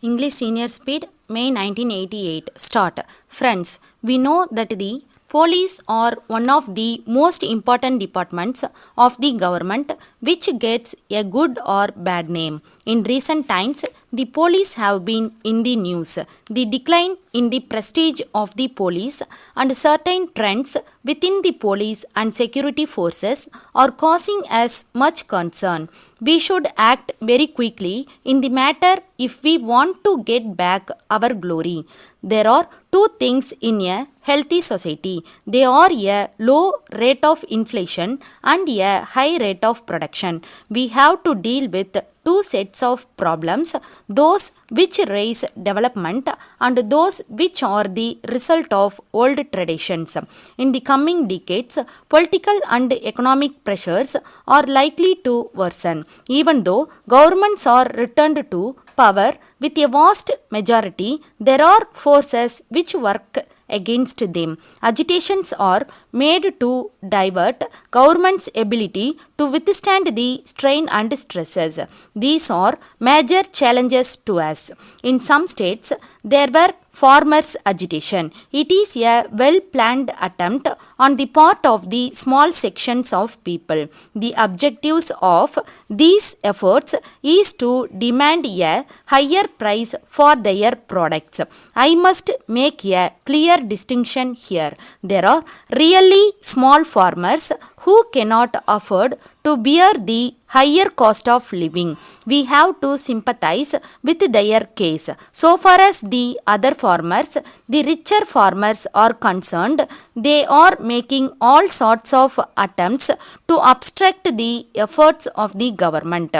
English Senior Speed, May 1988. Start. Friends, we know that the police are one of the most important departments of the government which gets a good or bad name. In recent times, the police have been in the news. The decline in the prestige of the police and certain trends within the police and security forces are causing us much concern. We should act very quickly in the matter if we want to get back our glory. There are two things in a healthy society. They are a low rate of inflation and a high rate of production. We have to deal with two sets of problems, those which raise development and those which are the result of old traditions. In the coming decades, political and economic pressures are likely to worsen. Even though governments are returned to power with a vast majority, there are forces which work against them. Agitations are made to divert government's ability to withstand the strain and stresses. These are major challenges to us. In some states, there were farmers' agitation. It is a well-planned attempt on the part of the small sections of people. The objectives of these efforts is to demand a higher price for their products. I must make a clear distinction here. There are really small farmers who cannot afford to bear the higher cost of living. We have to sympathize with their case. So far as the other farmers, the richer farmers are concerned, they are making all sorts of attempts to obstruct the efforts of the government.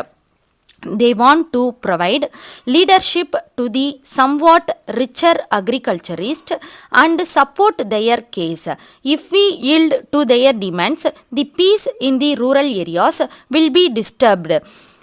They want to provide leadership to the somewhat richer agriculturists and support their case. If we yield to their demands, the peace in the rural areas will be disturbed.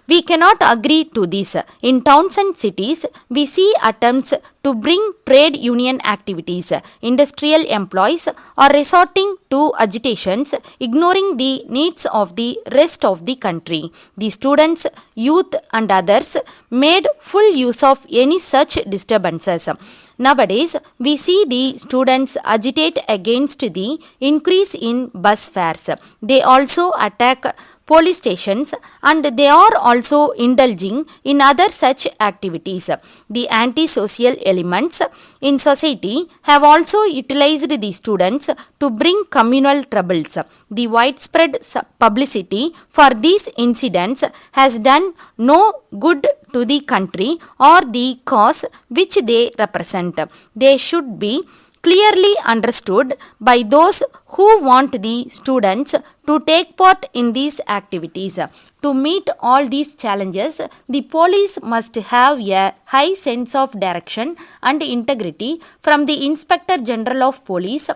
We cannot agree to this. In towns and cities, we see attempts to bring trade union activities. Industrial employees are resorting to agitations, ignoring the needs of the rest of the country. The students, youth, and others made full use of any such disturbances. Nowadays, we see the students agitate against the increase in bus fares. They also attack police stations and they are also indulging in other such activities. The anti-social elements in society have also utilized the students to bring communal troubles. The widespread publicity for these incidents has done no good to the country or the cause which they represent. They should be clearly understood by those who want the students to take part in these activities. To meet all these challenges, the police must have a high sense of direction and integrity from the Inspector General of Police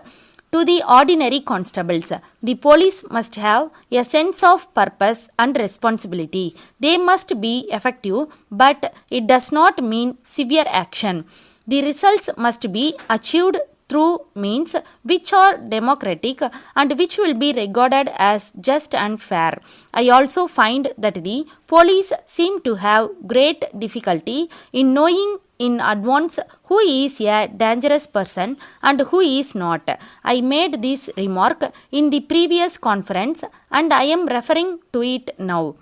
to the ordinary constables. The police must have a sense of purpose and responsibility. They must be effective, but it does not mean severe action. The results must be achieved through means which are democratic and which will be regarded as just and fair. I also find that the police seem to have great difficulty in knowing in advance who is a dangerous person and who is not. I made this remark in the previous conference and I am referring to it now.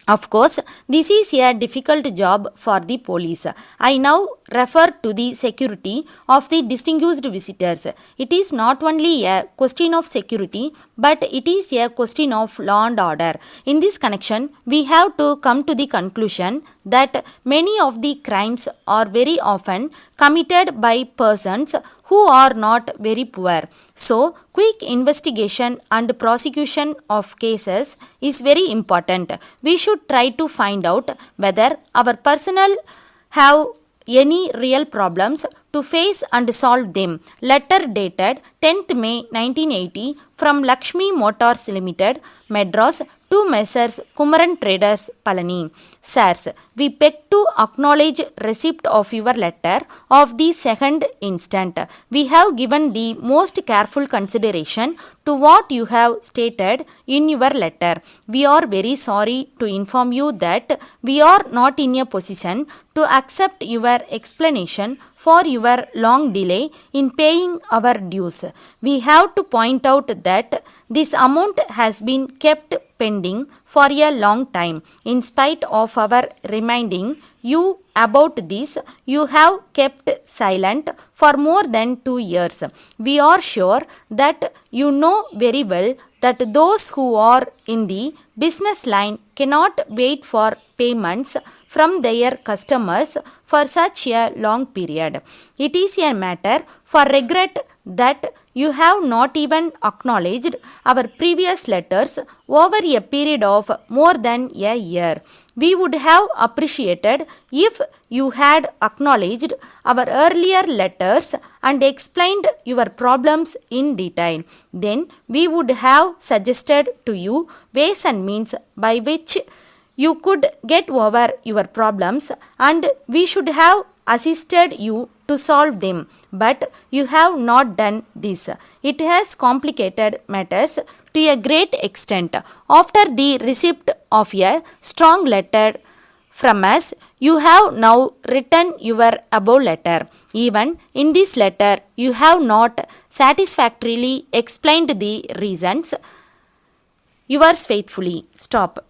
Of course, this is a difficult job for the police. I now refer to the security of the distinguished visitors. It is not only a question of security, but it is a question of law and order. In this connection, we have to come to the conclusion that many of the crimes are very often committed by persons who are not very poor. So, quick investigation and prosecution of cases is very important. We should try to find out whether our personnel have any real problems to face and solve them. Letter dated 10th May 1980 from Lakshmi Motors Limited, Madras, to Messrs. Kumaran Traders, Palani. Sirs, we beg to acknowledge receipt of your letter of the 2nd instant. We have given the most careful consideration to what you have stated in your letter. We are very sorry to inform you that we are not in a position to accept your explanation for your long delay in paying our dues. We have to point out that this amount has been kept pending for a long time. In spite of our reminding you about this, you have kept silent for more than 2 years. We are sure that you know very well that those who are in the business line cannot wait for payments from their customers for such a long period. It is a matter for regret that you have not even acknowledged our previous letters over a period of more than a year. We would have appreciated if you had acknowledged our earlier letters and explained your problems in detail. Then we would have suggested to you ways and means by which you could get over your problems, and we should have assisted you to solve them, but you have not done this. It has complicated matters to a great extent. After the receipt of a strong letter from us, you have now written your above letter. Even in this letter, you have not satisfactorily explained the reasons. Yours faithfully. Stop.